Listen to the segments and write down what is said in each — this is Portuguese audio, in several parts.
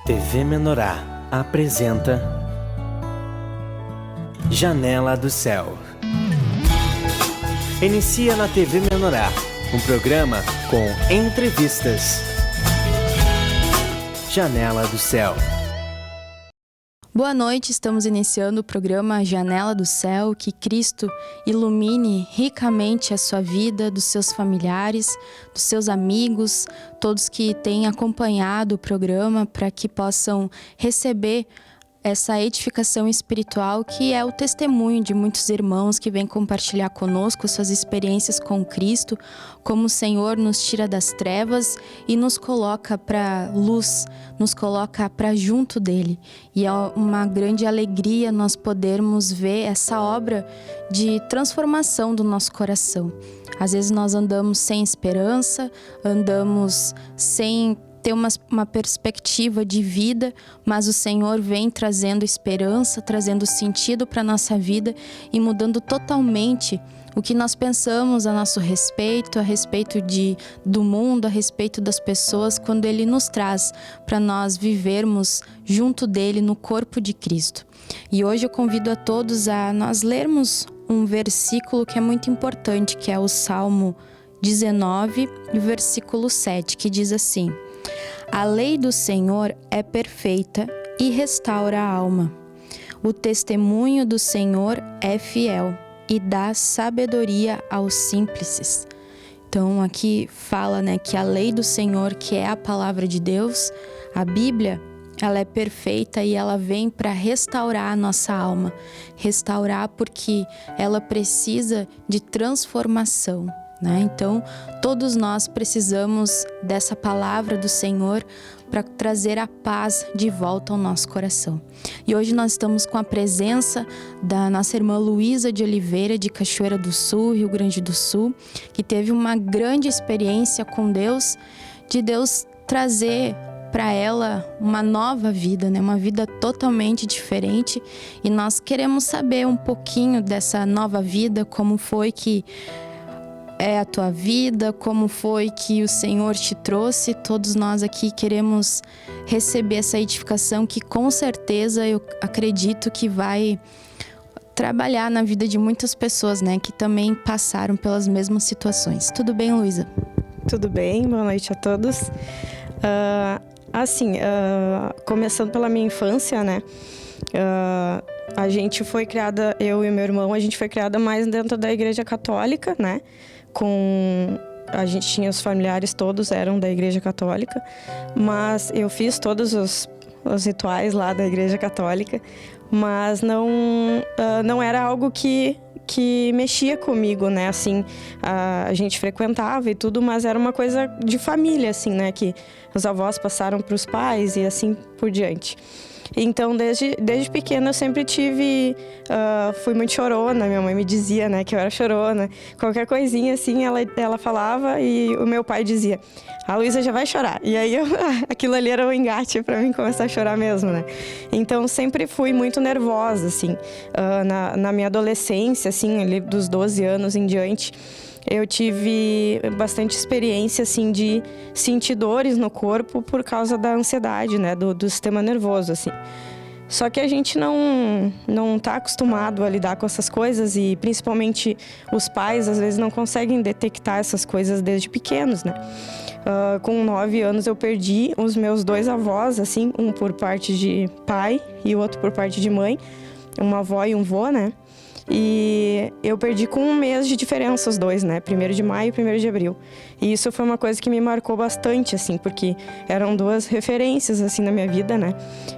TV Menorá apresenta Janela do Céu. Inicia na TV Menorá, um programa com entrevistas. Janela do Céu. Boa noite, estamos iniciando o programa Janela do Céu. Que Cristo ilumine ricamente a sua vida, dos seus familiares, dos seus amigos, todos que têm acompanhado o programa, para que possam receber essa edificação espiritual, que é o testemunho de muitos irmãos que vêm compartilhar conosco suas experiências com Cristo, como o Senhor nos tira das trevas e nos coloca para luz, nos coloca para junto dele. E é uma grande alegria nós podermos ver essa obra de transformação do nosso coração. Às vezes nós andamos sem esperança, andamos sem ter uma perspectiva de vida, mas o Senhor vem trazendo esperança, trazendo sentido para a nossa vida e mudando totalmente o que nós pensamos a nosso respeito, a respeito do mundo, a respeito das pessoas, quando Ele nos traz para nós vivermos junto dEle no corpo de Cristo. E hoje eu convido a todos a nós lermos um versículo que é muito importante, que é o Salmo 19, versículo 7, que diz assim: a lei do Senhor é perfeita e restaura a alma. O testemunho do Senhor é fiel e dá sabedoria aos simples. Então aqui fala, que a lei do Senhor, que é a palavra de Deus, a Bíblia, ela é perfeita e ela vem para restaurar a nossa alma. Restaurar porque ela precisa de transformação. Então, todos nós precisamos dessa palavra do Senhor para trazer a paz de volta ao nosso coração. E hoje nós estamos com a presença da nossa irmã Luísa de Oliveira, de Cachoeira do Sul, Rio Grande do Sul, que teve uma grande experiência com Deus, de Deus trazer para ela uma nova vida, uma vida totalmente diferente. E nós queremos saber um pouquinho dessa nova vida, como foi que é a tua vida, como foi que o Senhor te trouxe. Todos nós aqui queremos receber essa edificação que com certeza eu acredito que vai trabalhar na vida de muitas pessoas, que também passaram pelas mesmas situações. Tudo bem, Luísa? Tudo bem, boa noite a todos. Começando pela minha infância, a gente foi criada, eu e meu irmão, a gente foi criada mais dentro da igreja católica, A gente tinha os familiares, todos eram da igreja católica, mas eu fiz todos os rituais lá da igreja católica, mas não era algo que mexia comigo, a gente frequentava e tudo, mas era uma coisa de família, que os avós passaram para os pais e assim por diante. Então, desde pequena eu sempre fui muito chorona. Minha mãe me dizia, que eu era chorona. Qualquer coisinha assim, ela falava e o meu pai dizia: a Luísa já vai chorar. E aí, aquilo ali era o engate para mim começar a chorar mesmo, Então, sempre fui muito nervosa, na minha adolescência, ali dos 12 anos em diante. Eu tive bastante experiência, de sentir dores no corpo por causa da ansiedade, do sistema nervoso, Só que a gente não tá acostumado a lidar com essas coisas e principalmente os pais, às vezes, não conseguem detectar essas coisas desde pequenos, Com 9 anos eu perdi os meus 2 avós, um por parte de pai e o outro por parte de mãe, uma avó e um vô, E eu perdi com 1 mês de diferença os dois, 1º de maio e 1º de abril. E isso foi uma coisa que me marcou bastante, porque eram 2 referências, na minha vida,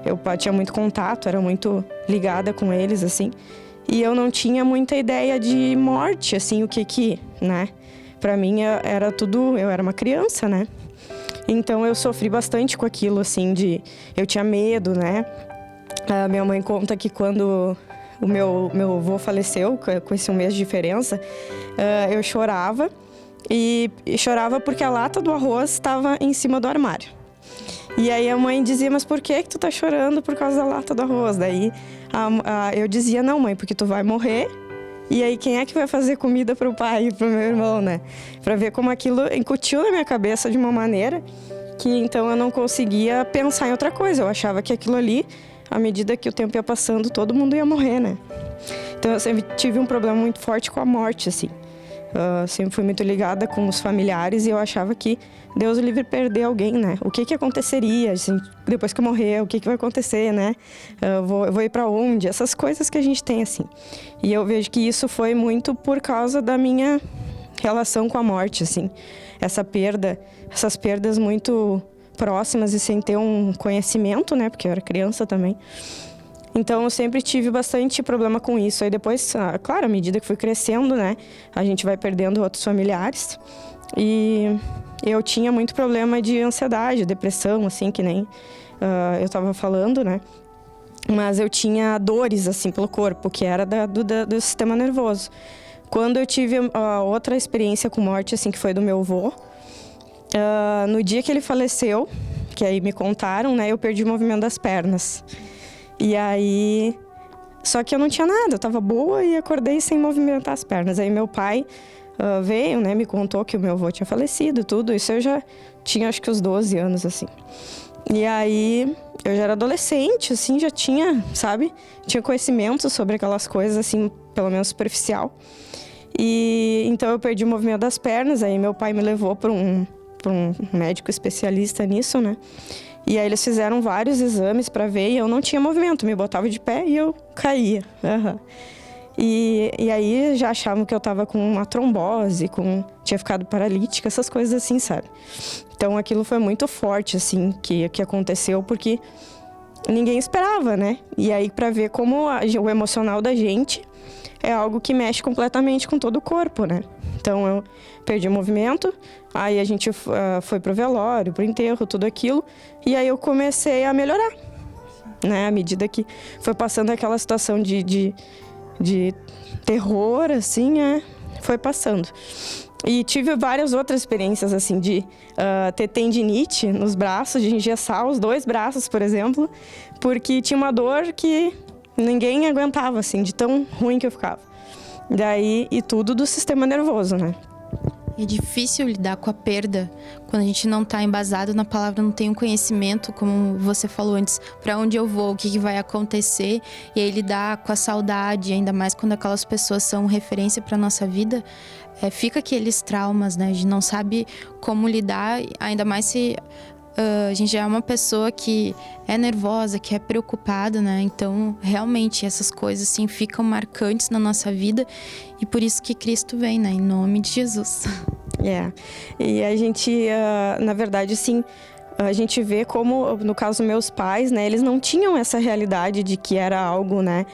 Eu tinha muito contato, era muito ligada com eles, E eu não tinha muita ideia de morte, o que, Pra mim era tudo, eu era uma criança, Então eu sofri bastante com aquilo, eu tinha medo, A minha mãe conta que quando o meu avô faleceu, com esse 1 mês de diferença, eu chorava. E chorava porque a lata do arroz estava em cima do armário. E aí a mãe dizia: mas por que tu tá chorando por causa da lata do arroz? Daí eu dizia: não, mãe, porque tu vai morrer. E aí quem é que vai fazer comida pro pai e pro meu irmão, Pra ver como aquilo incutiu na minha cabeça de uma maneira que então eu não conseguia pensar em outra coisa. Eu achava que aquilo ali, à medida que o tempo ia passando, todo mundo ia morrer, né? Então eu sempre tive um problema muito forte com a morte, assim. Sempre fui muito ligada com os familiares e eu achava que Deus o livre perder alguém, né? O que aconteceria, assim, depois que eu morrer, o que vai acontecer, né? Eu vou ir para onde? Essas coisas que a gente tem, assim. E eu vejo que isso foi muito por causa da minha relação com a morte, assim. Essas perdas muito próximas e sem ter um conhecimento, né? Porque eu era criança também. Então, eu sempre tive bastante problema com isso. Aí depois, claro, à medida que fui crescendo, né? A gente vai perdendo outros familiares. E eu tinha muito problema de ansiedade, depressão, assim, que nem eu estava falando, né? Mas eu tinha dores, assim, pelo corpo, que era do sistema nervoso. Quando eu tive outra experiência com morte, assim, que foi do meu avô, no dia que ele faleceu, que aí me contaram, né? Eu perdi o movimento das pernas. E aí, só que eu não tinha nada, eu tava boa e acordei sem movimentar as pernas. Aí meu pai veio, né, me contou que o meu avô tinha falecido, tudo. Isso eu já tinha, acho que uns 12 anos, assim. E aí, eu já era adolescente, assim, já tinha, sabe? Tinha conhecimento sobre aquelas coisas, assim, pelo menos superficial. E então eu perdi o movimento das pernas, aí meu pai me levou para um médico especialista nisso, né? E aí eles fizeram vários exames para ver e eu não tinha movimento, me botava de pé e eu caía. Uhum. E aí já achavam que eu tava com uma trombose, tinha ficado paralítica, essas coisas assim, sabe? Então aquilo foi muito forte, assim, que aconteceu, porque ninguém esperava, né? E aí para ver como o emocional da gente é algo que mexe completamente com todo o corpo, né? Então eu perdi o movimento, aí a gente foi pro velório, pro enterro, tudo aquilo, e aí eu comecei a melhorar, né? À medida que foi passando aquela situação de terror, assim, foi passando. E tive várias outras experiências, assim, de ter tendinite nos braços, de engessar os 2 braços, por exemplo, porque tinha uma dor que ninguém aguentava, assim, de tão ruim que eu ficava. Daí, e tudo do sistema nervoso, né? É difícil lidar com a perda quando a gente não está embasado na palavra, não tem um conhecimento, como você falou antes, para onde eu vou, o que vai acontecer, e aí lidar com a saudade, ainda mais quando aquelas pessoas são referência para nossa vida, fica aqueles traumas, né? A gente não sabe como lidar, ainda mais se a gente já é uma pessoa que é nervosa, que é preocupada, né? Então, realmente, essas coisas, assim, ficam marcantes na nossa vida. E por isso que Cristo vem, né? Em nome de Jesus. E a gente, na verdade, assim, a gente vê como, no caso dos meus pais, né? Eles não tinham essa realidade de que era algo, né?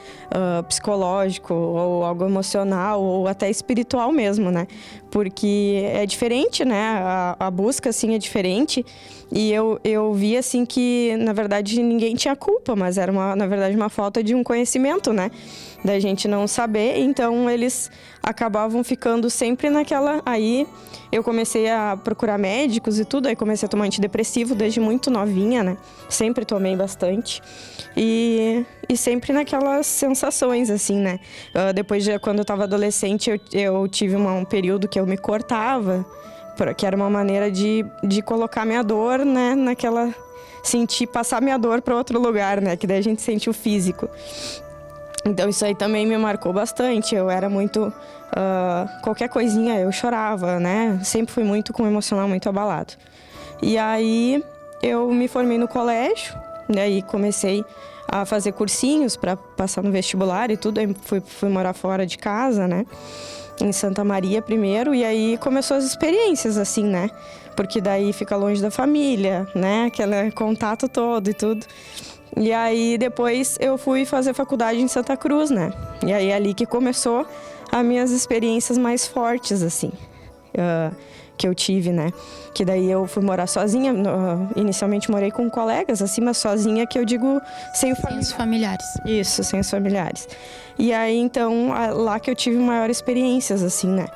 Psicológico, ou algo emocional, ou até espiritual mesmo, né? Porque é diferente, né? A busca, assim, é diferente. E eu vi, assim, que, na verdade, ninguém tinha culpa, mas era, na verdade, uma falta de um conhecimento, né? Da gente não saber. Então, eles acabavam ficando sempre naquela... Aí, eu comecei a procurar médicos e tudo. Aí, comecei a tomar antidepressivo desde muito novinha, né? Sempre tomei bastante. E sempre naquelas sensações, assim, né? Depois, quando eu tava adolescente, eu tive um período que eu me cortava, que era uma maneira de colocar minha dor, né, naquela... passar minha dor para outro lugar, né, que daí a gente sente o físico. Então isso aí também me marcou bastante, eu era muito... qualquer coisinha eu chorava, né, sempre fui muito com o emocional muito abalado. E aí eu me formei no colégio, né, e comecei a fazer cursinhos para passar no vestibular e tudo, aí fui morar fora de casa, né, em Santa Maria primeiro, e aí começou as experiências, assim, né? Porque daí fica longe da família, né? Aquele contato todo e tudo. E aí depois eu fui fazer faculdade em Santa Cruz, né? E aí é ali que começou as minhas experiências mais fortes, assim, que eu tive, né? Que daí eu fui morar sozinha, inicialmente morei com colegas, assim, mas sozinha, que eu digo sem os familiares. Isso, sem os familiares. E aí, então, lá que eu tive maiores experiências, assim, né?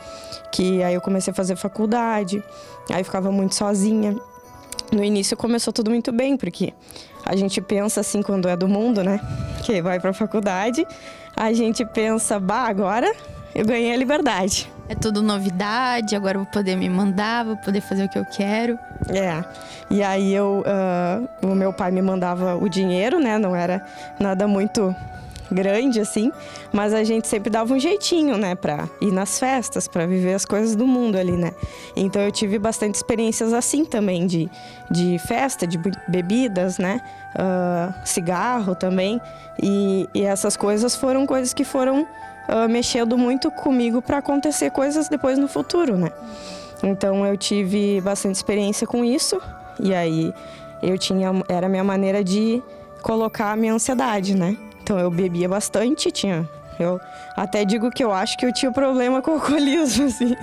Que aí eu comecei a fazer faculdade, aí eu ficava muito sozinha. No início começou tudo muito bem, porque a gente pensa assim, quando é do mundo, né? Que vai pra faculdade, a gente pensa, agora eu ganhei a liberdade. É tudo novidade, agora eu vou poder me mandar, vou poder fazer o que eu quero. E aí o meu pai me mandava o dinheiro, né? Não era nada muito grande, assim, mas a gente sempre dava um jeitinho, né, pra ir nas festas, pra viver as coisas do mundo ali, né. Então eu tive bastante experiências assim também, de festa, de bebidas, né, cigarro também, e essas coisas foram coisas que foram mexendo muito comigo pra acontecer coisas depois no futuro, né. Então eu tive bastante experiência com isso, e aí era a minha maneira de colocar a minha ansiedade, né. Então eu bebia bastante, eu até digo que eu acho que eu tinha problema com o alcoolismo, assim,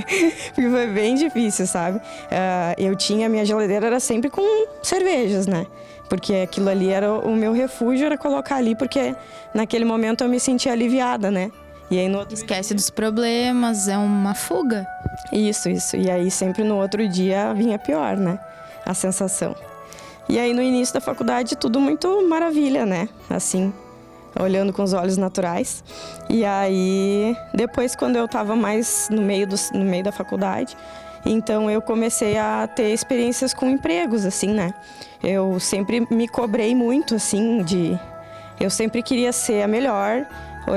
porque foi bem difícil, sabe? A minha geladeira era sempre com cervejas, né? Porque aquilo ali era o meu refúgio, era colocar ali, porque naquele momento eu me sentia aliviada, né? E aí Esquece dos problemas, é uma fuga. Isso. E aí sempre no outro dia vinha pior, né? A sensação. E aí no início da faculdade tudo muito maravilha, né? Assim, olhando com os olhos naturais. E aí, depois, quando eu estava mais no meio da faculdade, então eu comecei a ter experiências com empregos, assim, né? Eu sempre me cobrei muito, assim, eu sempre queria ser a melhor,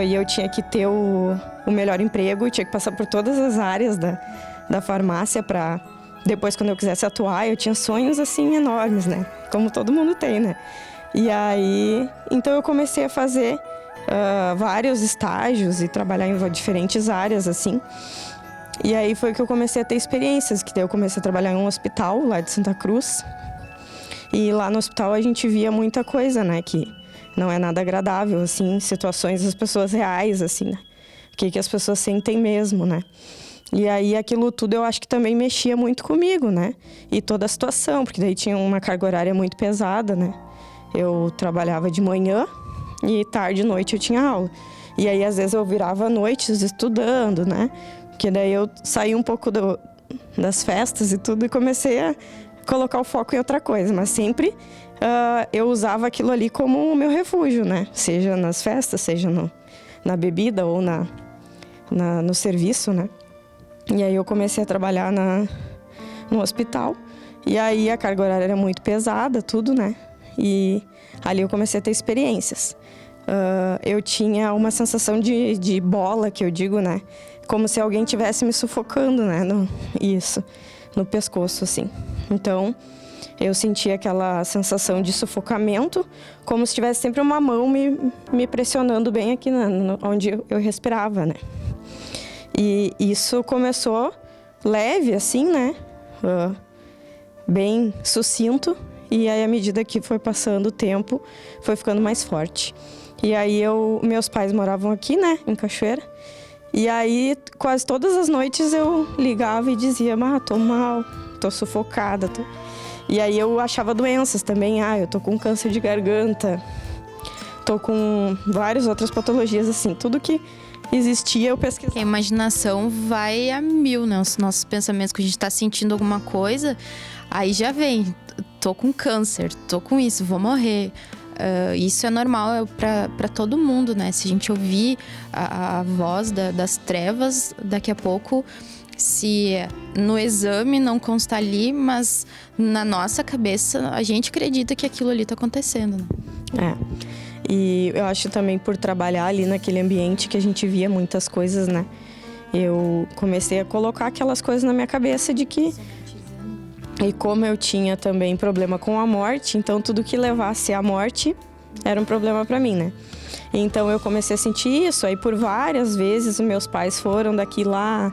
e eu tinha que ter o melhor emprego, tinha que passar por todas as áreas da farmácia para depois, quando eu quisesse atuar, eu tinha sonhos, assim, enormes, né? Como todo mundo tem, né? E aí, então eu comecei a fazer vários estágios e trabalhar em diferentes áreas, assim. E aí foi que eu comecei a ter experiências, que daí eu comecei a trabalhar em um hospital lá de Santa Cruz. E lá no hospital a gente via muita coisa, né, que não é nada agradável, assim, situações das pessoas reais, assim, né? O que as pessoas sentem mesmo, né? E aí aquilo tudo eu acho que também mexia muito comigo, né? E toda a situação, porque daí tinha uma carga horária muito pesada, né? Eu trabalhava de manhã e tarde e noite eu tinha aula. E aí, às vezes, eu virava noites estudando, né? Porque daí eu saí um pouco das festas e tudo e comecei a colocar o foco em outra coisa. Mas sempre eu usava aquilo ali como o meu refúgio, né? Seja nas festas, seja na bebida ou no serviço, né? E aí eu comecei a trabalhar no hospital. E aí a carga horária era muito pesada, tudo, né? E ali eu comecei a ter experiências. Eu tinha uma sensação de bola, que eu digo, né? Como se alguém estivesse me sufocando, né? No pescoço, assim. Então, eu sentia aquela sensação de sufocamento, como se tivesse sempre uma mão me pressionando bem aqui onde eu respirava, né? E isso começou leve, assim, né? Bem sucinto. E aí, à medida que foi passando o tempo, foi ficando mais forte. E aí, meus pais moravam aqui, né, em Cachoeira. E aí, quase todas as noites eu ligava e dizia, tô mal, tô sufocada. E aí, eu achava doenças também. Eu tô com câncer de garganta, tô com várias outras patologias, assim. Tudo que existia, eu pesquisava. A imaginação vai a mil, né? Os nossos pensamentos, que a gente tá sentindo alguma coisa, aí já vem... Tô com câncer, tô com isso, vou morrer. Isso é normal para todo mundo, né? Se a gente ouvir a voz das trevas, daqui a pouco, se no exame não consta ali, mas na nossa cabeça a gente acredita que aquilo ali tá acontecendo, né? E eu acho também por trabalhar ali naquele ambiente que a gente via muitas coisas, né? Eu comecei a colocar aquelas coisas na minha cabeça de que... E como eu tinha também problema com a morte, então tudo que levasse à morte era um problema para mim, né? Então eu comecei a sentir isso, aí por várias vezes os meus pais foram daqui lá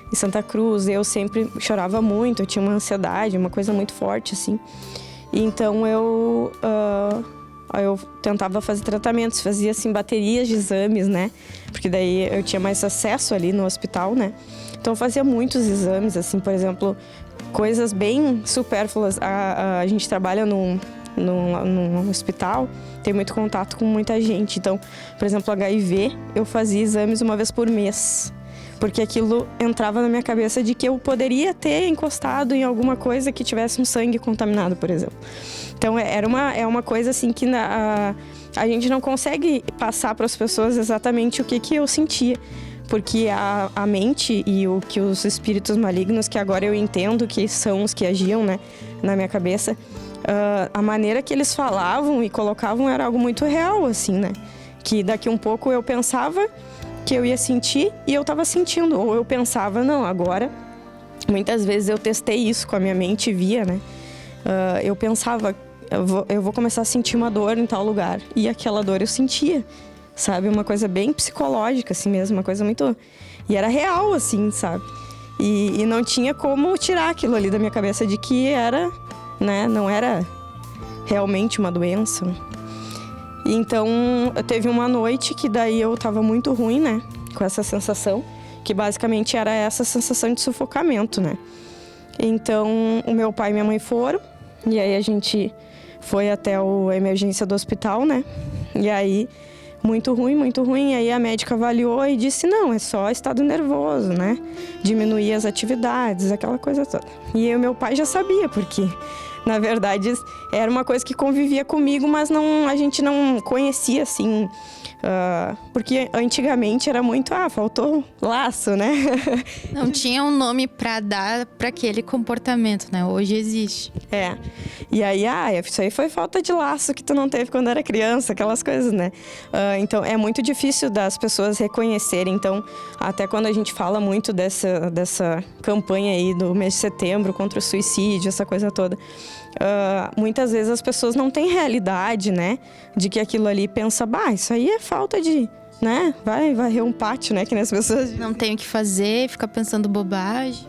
em Santa Cruz, eu sempre chorava muito, eu tinha uma ansiedade, uma coisa muito forte, assim. E então eu tentava fazer tratamentos, fazia assim baterias de exames, né? Porque daí eu tinha mais acesso ali no hospital, né? Então eu fazia muitos exames, assim, por exemplo... Coisas bem supérfluas. A gente trabalha num hospital, tem muito contato com muita gente. Então, por exemplo, HIV, eu fazia exames uma vez por mês. Porque aquilo entrava na minha cabeça de que eu poderia ter encostado em alguma coisa que tivesse um sangue contaminado, por exemplo. Então, é uma coisa assim que a gente não consegue passar para as pessoas exatamente o que eu sentia. Porque a mente e o que os espíritos malignos, que agora eu entendo que são os que agiam, né, na minha cabeça, a maneira que eles falavam e colocavam era algo muito real, assim, né? Que daqui um pouco eu pensava que eu ia sentir e eu tava sentindo. Ou eu pensava, não, agora... Muitas vezes eu testei isso com a minha mente e via, né? Eu pensava, eu vou começar a sentir uma dor em tal lugar. E aquela dor eu sentia, sabe? Uma coisa bem psicológica, assim mesmo, uma coisa muito... E era real, assim, sabe? E não tinha como tirar aquilo ali da minha cabeça de que era, né? Não era realmente uma doença. E então, teve uma noite que daí eu tava muito ruim, né? Com essa sensação, que basicamente era essa sensação de sufocamento, né? Então, o meu pai e minha mãe foram, e aí a gente foi até a emergência do hospital, né? E aí, muito ruim, e aí a médica avaliou e disse, não, é só estado nervoso, né? Diminuir as atividades, aquela coisa toda. E o meu pai já sabia, porque, na verdade, era uma coisa que convivia comigo, mas a gente não conhecia, assim... porque antigamente era muito, faltou laço, né? Não tinha um nome pra dar pra aquele comportamento, né? Hoje existe. E aí, isso aí foi falta de laço que tu não teve quando era criança, aquelas coisas, né? Então, é muito difícil das pessoas reconhecerem. Então, até quando a gente fala muito dessa campanha aí do mês de setembro contra o suicídio, essa coisa toda, muitas vezes as pessoas não têm realidade, né? De que aquilo ali pensa, isso aí é falta de, né? Vai varrer um pátio, né? Que nem as pessoas... Não tem o que fazer, fica pensando bobagem.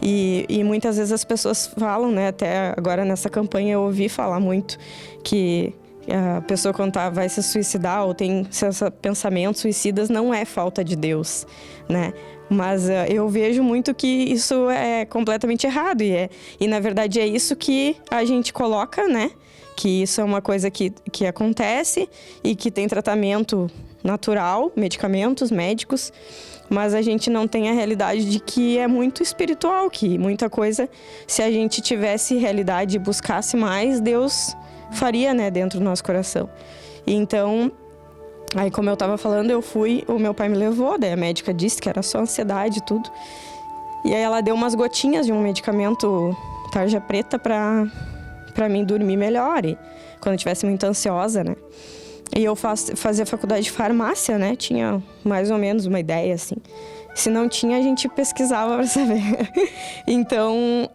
E muitas vezes as pessoas falam, né? Até agora nessa campanha eu ouvi falar muito que a pessoa quando vai se suicidar ou tem pensamentos suicidas não é falta de Deus, né? Mas eu vejo muito que isso é completamente errado e na verdade é isso que a gente coloca, né? Que isso é uma coisa que acontece e que tem tratamento natural, medicamentos, médicos, mas a gente não tem a realidade de que é muito espiritual, que muita coisa, se a gente tivesse realidade e buscasse mais, Deus faria, né, dentro do nosso coração. E então, aí como eu tava falando, o meu pai me levou, daí a médica disse que era só ansiedade e tudo. E aí ela deu umas gotinhas de um medicamento tarja preta pra mim dormir melhor, e quando eu estivesse muito ansiosa, né? E eu fazia faculdade de farmácia, né? Tinha mais ou menos uma ideia, assim. Se não tinha, a gente pesquisava para saber. Então,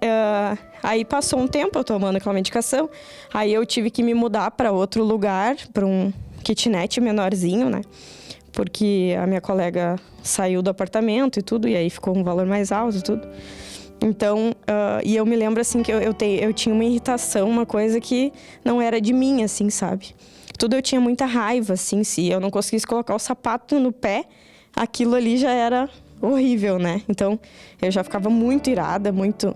aí passou um tempo eu tomando aquela medicação, aí eu tive que me mudar para outro lugar, para um kitnet menorzinho, né? Porque a minha colega saiu do apartamento e tudo, e aí ficou um valor mais alto e tudo. Então, e eu me lembro, assim, que eu tinha uma irritação, uma coisa que não era de mim, assim, sabe? Tudo eu tinha muita raiva, assim, se eu não conseguisse colocar o sapato no pé, aquilo ali já era horrível, né? Então, eu já ficava muito irada, muito...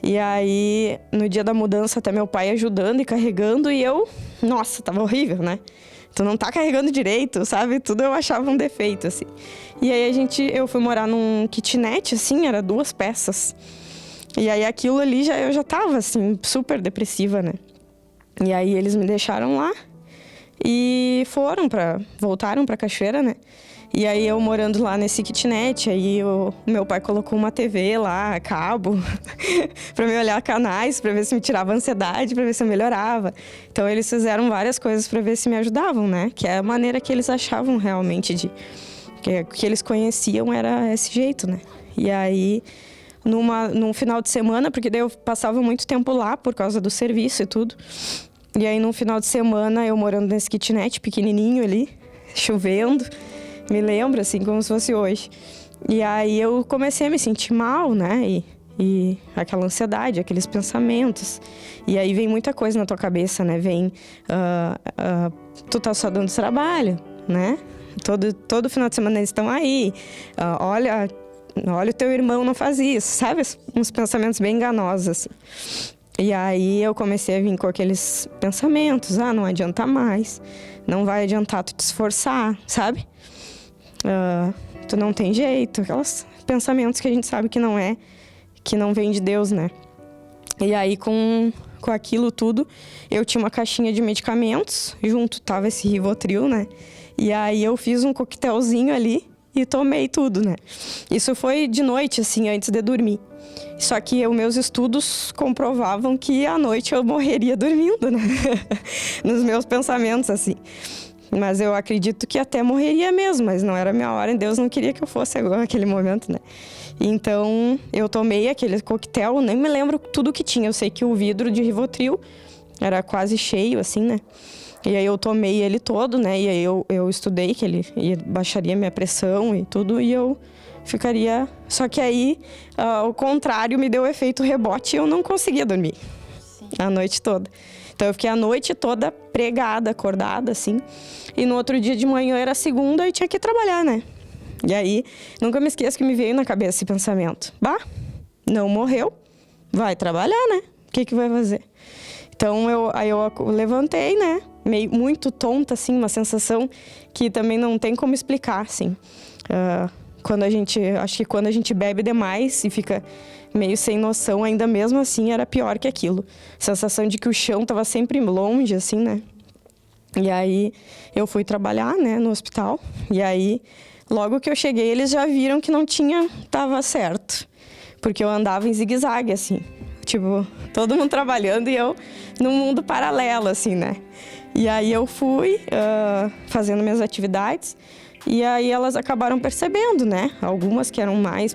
E aí, no dia da mudança, até meu pai ajudando e carregando, e eu... Nossa, tava horrível, né? Tu não tá carregando direito, sabe? Tudo eu achava um defeito, assim. E aí, eu fui morar num kitnet, assim, era 2 peças. E aí, aquilo ali, eu já tava, assim, super depressiva, né? E aí, eles me deixaram lá e voltaram pra Cachoeira, né? E aí, eu morando lá nesse kitnet, aí o meu pai colocou uma TV lá, cabo, pra me olhar canais, pra ver se me tirava a ansiedade, pra ver se eu melhorava. Então, eles fizeram várias coisas pra ver se me ajudavam, né? Que é a maneira que eles achavam realmente que eles conheciam era esse jeito, né? E aí, num final de semana, porque daí eu passava muito tempo lá por causa do serviço e tudo. E aí, num final de semana, eu morando nesse kitnet pequenininho ali, chovendo, me lembro, assim, como se fosse hoje. E aí, eu comecei a me sentir mal, né? E aquela ansiedade, aqueles pensamentos. E aí, vem muita coisa na tua cabeça, né? Vem, tu tá só dando trabalho, né? Todo final de semana eles estão aí. Olha, o teu irmão não faz isso, sabe? Uns pensamentos bem enganosos, assim. E aí eu comecei a vir com aqueles pensamentos, não adianta mais, não vai adiantar tu te esforçar, sabe? Tu não tem jeito, aqueles pensamentos que a gente sabe que não vem de Deus, né? E aí com aquilo tudo, eu tinha uma caixinha de medicamentos, junto tava esse Rivotril, né? E aí eu fiz um coquetelzinho ali e tomei tudo, né? Isso foi de noite, assim, antes de dormir. Só que os meus estudos comprovavam que à noite eu morreria dormindo, né? Nos meus pensamentos, assim. Mas eu acredito que até morreria mesmo, mas não era a minha hora e Deus não queria que eu fosse agora, naquele momento, né? Então, eu tomei aquele coquetel, nem me lembro tudo que tinha. Eu sei que o vidro de Rivotril era quase cheio, assim, né? E aí eu tomei ele todo, né? E aí eu estudei que ele baixaria minha pressão e tudo, e eu ficaria... Só que aí, o contrário me deu efeito rebote e eu não conseguia dormir. Sim. A noite toda. Então eu fiquei a noite toda pregada, acordada, assim. E no outro dia de manhã era segunda e tinha que trabalhar, né? E aí, nunca me esqueço que me veio na cabeça esse pensamento. Bah, não morreu, vai trabalhar, né? O que vai fazer? Então eu levantei, né? Muito tonta, assim, uma sensação que também não tem como explicar, assim. Acho que quando a gente bebe demais e fica meio sem noção, ainda mesmo assim era pior que aquilo. Sensação de que o chão estava sempre longe, assim, né? E aí eu fui trabalhar, né, no hospital. E aí, logo que eu cheguei, eles já viram que tava certo. Porque eu andava em zigue-zague, assim. Tipo, todo mundo trabalhando e eu num mundo paralelo, assim, né? E aí eu fui fazendo minhas atividades. E aí elas acabaram percebendo, né? Algumas que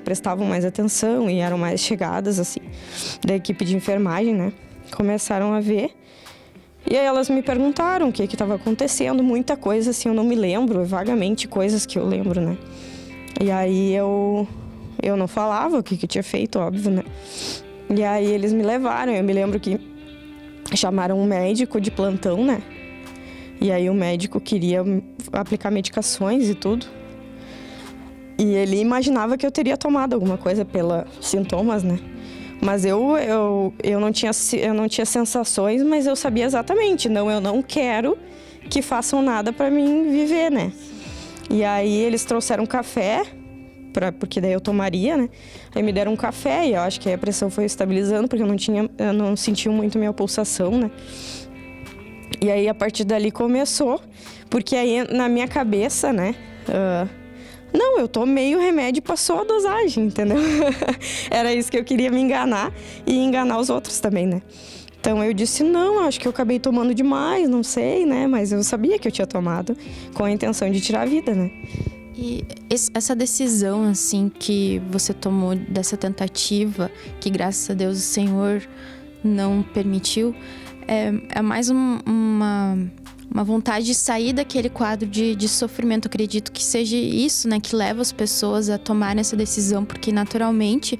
prestavam mais atenção e eram mais chegadas, assim, da equipe de enfermagem, né? Começaram a ver. E aí elas me perguntaram o que estava acontecendo. Muita coisa, assim, eu não me lembro. Vagamente coisas que eu lembro, né? E aí eu não falava o que eu tinha feito, óbvio, né? E aí eles me levaram. Eu me lembro que chamaram um médico de plantão, né? E aí o médico queria aplicar medicações e tudo. E ele imaginava que eu teria tomado alguma coisa pelos sintomas, né? Mas eu não tinha sensações, mas eu sabia exatamente. Não, eu não quero que façam nada para mim viver, né? E aí eles trouxeram café, porque daí eu tomaria, né? Aí me deram um café e eu acho que aí a pressão foi estabilizando, porque eu não sentia muito minha pulsação, né? E aí, a partir dali começou, porque aí na minha cabeça, né? Não, eu tomei o remédio e passou a dosagem, entendeu? Era isso que eu queria me enganar e enganar os outros também, né? Então eu disse, não, acho que eu acabei tomando demais, não sei, né? Mas eu sabia que eu tinha tomado com a intenção de tirar a vida, né? E essa decisão, assim, que você tomou dessa tentativa, que graças a Deus o Senhor não permitiu... É mais uma vontade de sair daquele quadro de sofrimento. Eu acredito que seja isso, né, que leva as pessoas a tomarem essa decisão, porque naturalmente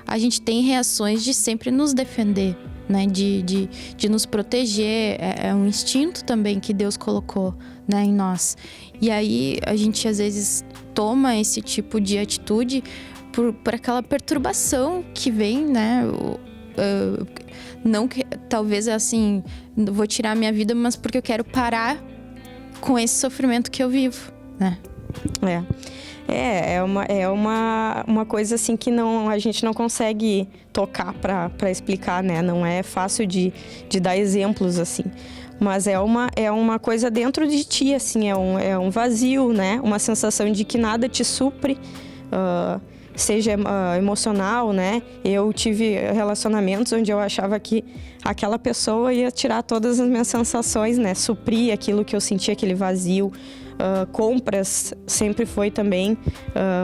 a gente tem reações de sempre nos defender, né, de nos proteger. É um instinto também que Deus colocou, né, em nós. E aí a gente às vezes toma esse tipo de atitude por aquela perturbação que vem, né? Não que talvez assim, vou tirar a minha vida, mas porque eu quero parar com esse sofrimento que eu vivo, né? É uma coisa assim que a gente não consegue tocar para explicar, né? Não é fácil de dar exemplos assim. Mas é uma coisa dentro de ti, assim, é um vazio, né? Uma sensação de que nada te supre, seja emocional, né? Eu tive relacionamentos onde eu achava que aquela pessoa ia tirar todas as minhas sensações, né? Suprir aquilo que eu sentia, aquele vazio. Compras sempre foi também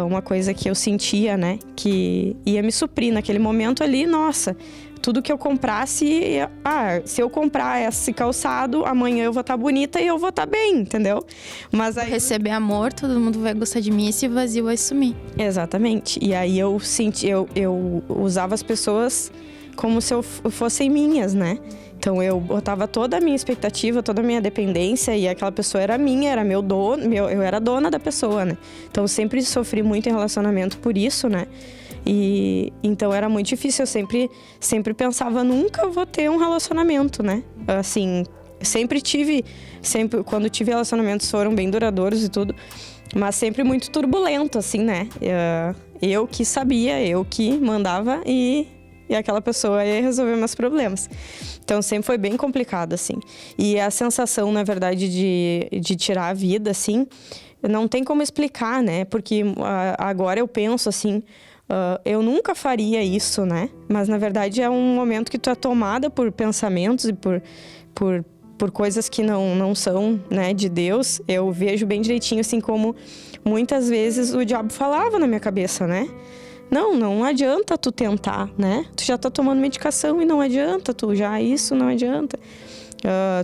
uma coisa que eu sentia, né? Que ia me suprir naquele momento ali, nossa... Tudo que eu comprasse, se eu comprar esse calçado, amanhã eu vou estar bonita e eu vou estar bem, entendeu? Mas aí... Receber amor, todo mundo vai gostar de mim e esse vazio vai sumir. Exatamente. E aí eu usava as pessoas como se fossem minhas, né? Então eu botava toda a minha expectativa, toda a minha dependência e aquela pessoa era minha, era meu dono, eu era dona da pessoa, né? Então eu sempre sofri muito em relacionamento por isso, né? E então era muito difícil, eu sempre pensava, nunca vou ter um relacionamento, né? Assim, quando tive relacionamentos foram bem duradouros e tudo, mas sempre muito turbulento, assim, né? Eu que sabia, eu que mandava e aquela pessoa ia resolver meus problemas. Então sempre foi bem complicado, assim. E a sensação, na verdade, de tirar a vida, assim, não tem como explicar, né? Porque agora eu penso, assim, eu nunca faria isso, né? Mas, na verdade, é um momento que tu é tomada por pensamentos e por coisas que não são, né, de Deus. Eu vejo bem direitinho, assim, como muitas vezes o diabo falava na minha cabeça, né? Não adianta tu tentar, né? Tu já tá tomando medicação e não adianta, isso não adianta.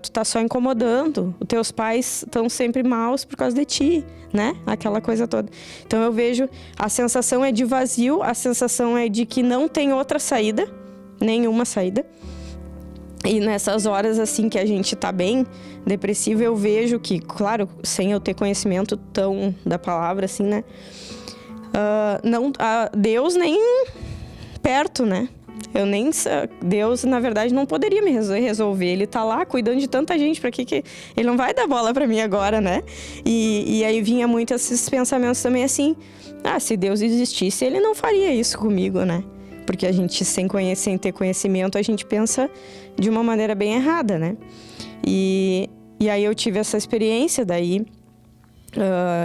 Tu tá só incomodando. Os teus pais estão sempre maus por causa de ti, né? Aquela coisa toda. Então eu vejo, a sensação é de vazio, a sensação é de que não tem outra saída, nenhuma saída. E nessas horas, assim, que a gente tá bem depressivo, eu vejo que, claro, sem eu ter conhecimento tão da palavra, assim, né? Deus nem perto, né? Deus, na verdade, não poderia me resolver. Ele tá lá cuidando de tanta gente, pra que ele não vai dar bola pra mim agora, né? E aí vinha muito esses pensamentos também assim, se Deus existisse, ele não faria isso comigo, né? Porque a gente, sem ter conhecimento, a gente pensa de uma maneira bem errada, né? E aí eu tive essa experiência, daí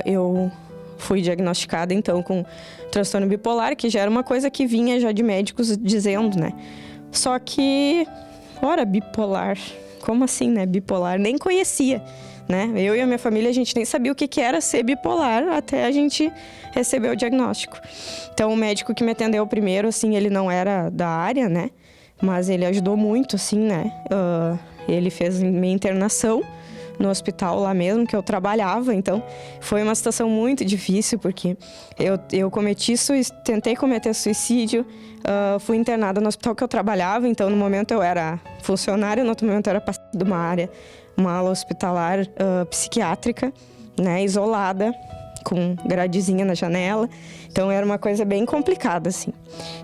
eu fui diagnosticada, então, com transtorno bipolar, que já era uma coisa que vinha já de médicos dizendo, né? Só que, bipolar, como assim, né? Bipolar, nem conhecia, né? Eu e a minha família, a gente nem sabia o que era ser bipolar até a gente receber o diagnóstico. Então, o médico que me atendeu primeiro, assim, ele não era da área, né? Mas ele ajudou muito, assim, né? Ele fez minha internação no hospital lá mesmo, que eu trabalhava. Então, foi uma situação muito difícil, porque eu tentei cometer suicídio, fui internada no hospital que eu trabalhava. Então, no momento eu era funcionária, no outro momento eu era paciente de uma ala hospitalar psiquiátrica, né, isolada, com gradezinha na janela. Então, era uma coisa bem complicada, assim.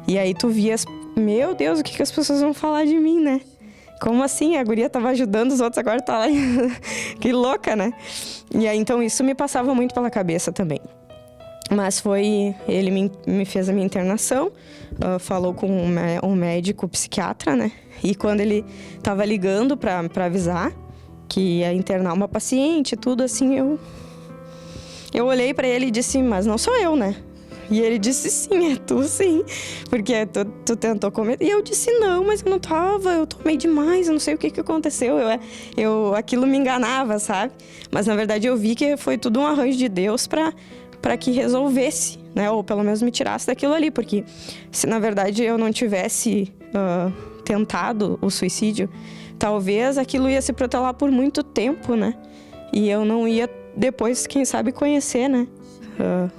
E aí tu vias, meu Deus, o que as pessoas vão falar de mim, né? Como assim? A guria tava ajudando os outros, agora tá lá. Que louca, né? E aí, então, isso me passava muito pela cabeça também. Mas ele me fez a minha internação, falou com um médico psiquiatra, né? E quando ele tava ligando pra avisar que ia internar uma paciente, tudo assim, eu olhei pra ele e disse, mas não sou eu, né? E ele disse, sim, é tu sim, porque tu tentou comer. E eu disse, não, mas eu não tava, eu tomei demais, eu não sei o que aconteceu. Aquilo me enganava, sabe? Mas, na verdade, eu vi que foi tudo um arranjo de Deus para que resolvesse, né? Ou pelo menos me tirasse daquilo ali, porque se, na verdade, eu não tivesse tentado o suicídio, talvez aquilo ia se protelar por muito tempo, né? E eu não ia depois, quem sabe, conhecer, né?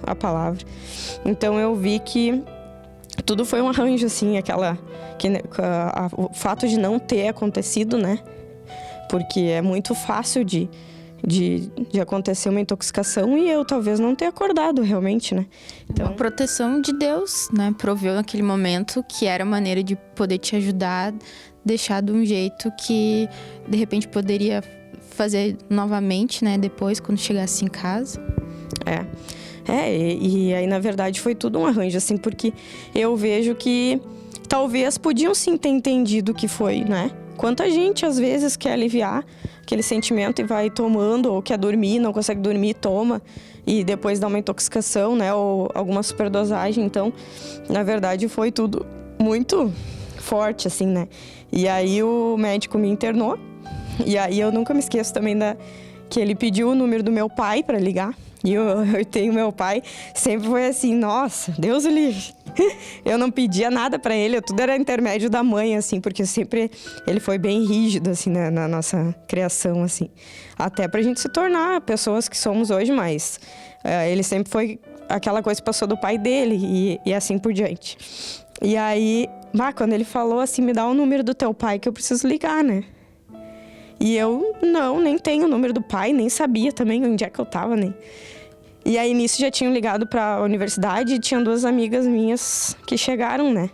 A palavra. Então eu vi que tudo foi um arranjo, assim, o fato de não ter acontecido, né? Porque é muito fácil de acontecer uma intoxicação e eu talvez não ter acordado realmente, né? Então, a proteção de Deus, né? Proveu naquele momento que era a maneira de poder te ajudar, deixar de um jeito que de repente poderia fazer novamente, né? Depois, quando chegasse em casa. E aí, na verdade, foi tudo um arranjo, assim, porque eu vejo que talvez podiam sim ter entendido o que foi, né? Quanta gente, às vezes, quer aliviar aquele sentimento e vai tomando, ou quer dormir, não consegue dormir, toma, e depois dá uma intoxicação, né? Ou alguma superdosagem. Então, na verdade, foi tudo muito forte, assim, né? E aí, o médico me internou, e aí eu nunca me esqueço também que ele pediu o número do meu pai para ligar. E eu tenho meu pai, sempre foi assim, nossa, Deus o livre. Eu não pedia nada pra ele, tudo era intermédio da mãe, assim, porque sempre ele foi bem rígido, assim, né, na nossa criação, assim. Até pra gente se tornar pessoas que somos hoje, mas ele sempre foi aquela coisa que passou do pai dele e assim por diante. E aí, quando ele falou assim, me dá o número do teu pai que eu preciso ligar, né? E eu, nem tenho o número do pai, nem sabia também onde é que eu tava, nem. E aí, nisso, já tinham ligado pra universidade e tinham 2 amigas minhas que chegaram, né,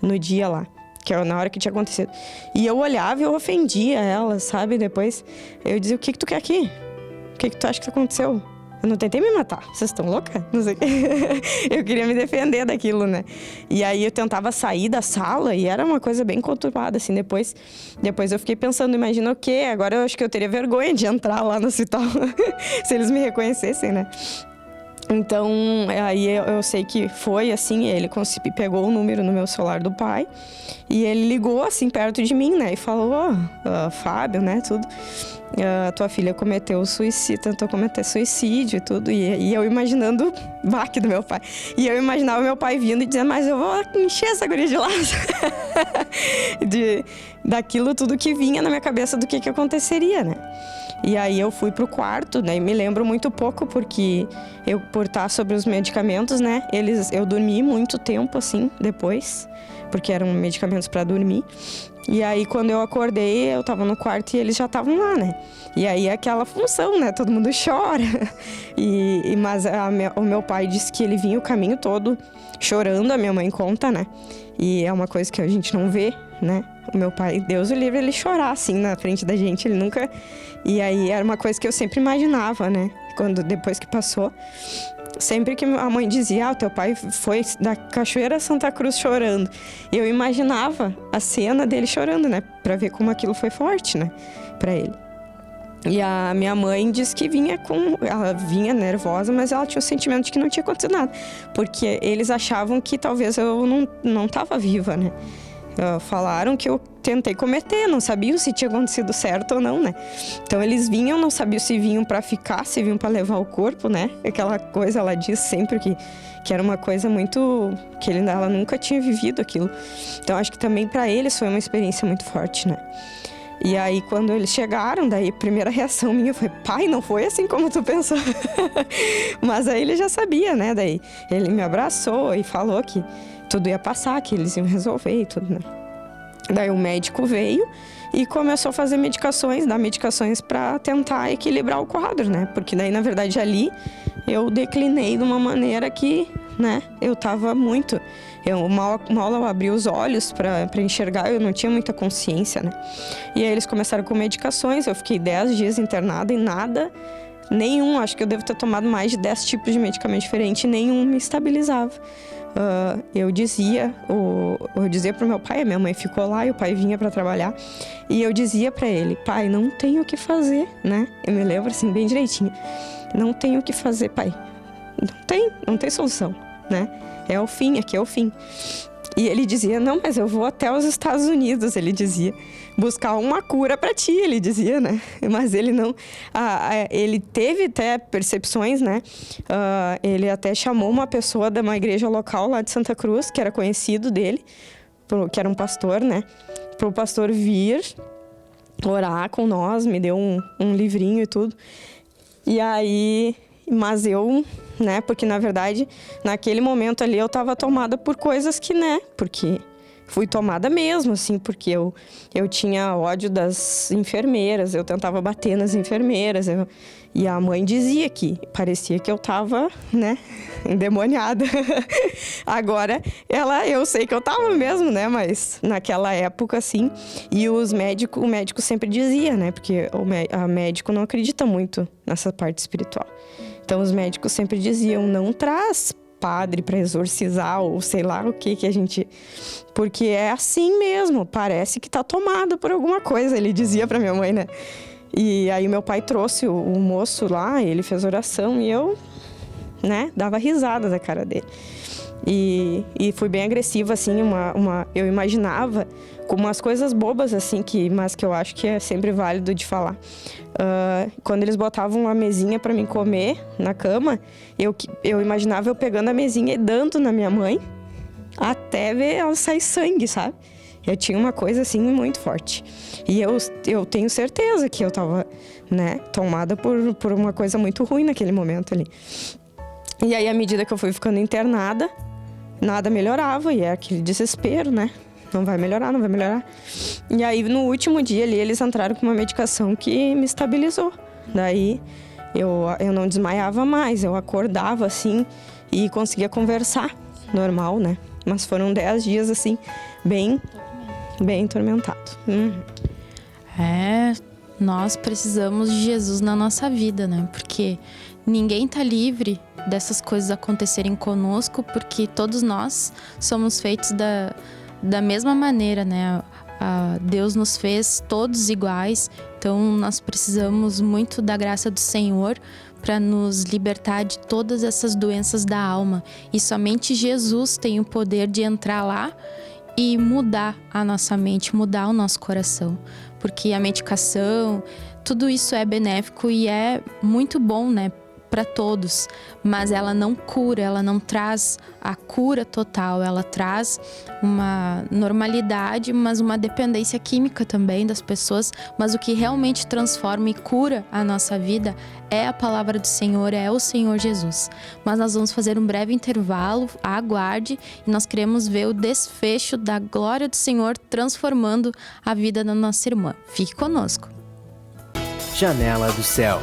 no dia lá, que era na hora que tinha acontecido. E eu olhava e eu ofendia elas, sabe? Depois, eu dizia, o que tu quer aqui? O que tu acha que aconteceu? Eu não tentei me matar. Vocês estão loucas? Não sei o que. Eu queria me defender daquilo, né? E aí eu tentava sair da sala e era uma coisa bem conturbada, assim. Depois eu fiquei pensando, imagina o quê? Agora eu acho que eu teria vergonha de entrar lá no hospital se eles me reconhecessem, né? Então, aí eu sei que foi assim, ele pegou o número no meu celular do pai e ele ligou assim perto de mim, né? E falou, Fábio, né, tudo. Tua filha tentou cometer suicídio e tudo. E eu imaginando o baque do meu pai. E eu imaginava meu pai vindo e dizendo, mas eu vou encher essa guria de laço. Daquilo tudo que vinha na minha cabeça do que aconteceria, né? E aí eu fui pro quarto, né? E me lembro muito pouco, porque eu, por estar sobre os medicamentos, né? Eu dormi muito tempo, assim, depois. Porque eram medicamentos para dormir. E aí, quando eu acordei, eu tava no quarto e eles já estavam lá, né? E aí, é aquela função, né? Todo mundo chora. Mas o meu pai disse que ele vinha o caminho todo chorando, a minha mãe conta, né? E é uma coisa que a gente não vê, né? O meu pai, Deus o livre, ele chorar assim na frente da gente, ele nunca... E aí era uma coisa que eu sempre imaginava, né? Depois que passou, sempre que a mãe dizia, o teu pai foi da Cachoeira Santa Cruz chorando. Eu imaginava a cena dele chorando, né? Pra ver como aquilo foi forte, né? Pra ele. E a minha mãe disse que ela vinha nervosa, mas ela tinha o sentimento de que não tinha acontecido nada. Porque eles achavam que talvez eu não tava viva, né? Falaram que eu tentei cometer, não sabiam se tinha acontecido certo ou não, né? Então eles vinham, não sabiam se vinham pra ficar, se vinham pra levar o corpo, né? Aquela coisa, ela diz sempre que era uma coisa muito... que ela nunca tinha vivido aquilo. Então acho que também pra eles foi uma experiência muito forte, né? E aí, quando eles chegaram, daí a primeira reação minha foi, pai, não foi assim como tu pensou. Mas aí ele já sabia, né? Daí ele me abraçou e falou que tudo ia passar, que eles iam resolver e tudo, né? Daí o médico veio e começou a fazer dar medicações para tentar equilibrar o quadro, né? Porque daí, na verdade, ali eu declinei de uma maneira que, né, eu tava muito... mal eu abri os olhos para enxergar, eu não tinha muita consciência, né? E aí eles começaram com medicações, eu fiquei 10 dias internada e nada, nenhum, acho que eu devo ter tomado mais de 10 tipos de medicamento diferente, nenhum me estabilizava. Eu dizia pro meu pai, a minha mãe ficou lá e o pai vinha para trabalhar, e eu dizia para ele, pai, não tenho o que fazer, né? Eu me lembro assim, bem direitinho, não tenho o que fazer, pai, não tem solução, né? É o fim, aqui é o fim. E ele dizia, não, mas eu vou até os Estados Unidos, ele dizia, buscar uma cura para ti, ele dizia, né? Mas ele não... ele teve até percepções, né? Ele até chamou uma pessoa de uma igreja local lá de Santa Cruz, que era conhecido dele, que era um pastor, né? Para o pastor vir orar com nós, me deu um livrinho e tudo. E aí... Mas eu, né, porque na verdade, naquele momento ali eu tava tomada por coisas que, né, porque fui tomada mesmo, assim, porque eu tinha ódio das enfermeiras, eu tentava bater nas enfermeiras, e a mãe dizia que parecia que eu tava, né, endemoniada. Agora, eu sei que eu tava mesmo, né, mas naquela época, assim, e o médico sempre dizia, né, porque o médico não acredita muito nessa parte espiritual. Então, os médicos sempre diziam, não traz padre para exorcizar ou sei lá o que a gente... Porque é assim mesmo, parece que tá tomado por alguma coisa, ele dizia para minha mãe, né? E aí meu pai trouxe o moço lá, ele fez oração e eu, né, dava risada da cara dele. E fui bem agressiva, assim, eu imaginava como umas coisas bobas, assim, mas que eu acho que é sempre válido de falar. Quando eles botavam uma mesinha para mim comer na cama, eu imaginava eu pegando a mesinha e dando na minha mãe até ver ela sair sangue, sabe? Eu tinha uma coisa, assim, muito forte. E eu tenho certeza que eu tava, né, tomada por uma coisa muito ruim naquele momento ali. E aí, à medida que eu fui ficando internada, nada melhorava, e é aquele desespero, né? Não vai melhorar, não vai melhorar. E aí, no último dia ali, eles entraram com uma medicação que me estabilizou. Daí, eu não desmaiava mais, eu acordava, assim, e conseguia conversar normal, né? Mas foram 10 dias, assim, bem atormentado. Nós precisamos de Jesus na nossa vida, né? Porque ninguém tá livre dessas coisas acontecerem conosco, porque todos nós somos feitos da mesma maneira, né? Deus nos fez todos iguais, então nós precisamos muito da graça do Senhor para nos libertar de todas essas doenças da alma. E somente Jesus tem o poder de entrar lá e mudar a nossa mente, mudar o nosso coração. Porque a medicação, tudo isso é benéfico e é muito bom, né, para todos, mas ela não cura, ela não traz a cura total, ela traz uma normalidade, mas uma dependência química também das pessoas. Mas o que realmente transforma e cura a nossa vida é a palavra do Senhor, é o Senhor Jesus. Mas nós vamos fazer um breve intervalo, aguarde, e nós queremos ver o desfecho da glória do Senhor transformando a vida da nossa irmã. Fique conosco. Janela do Céu.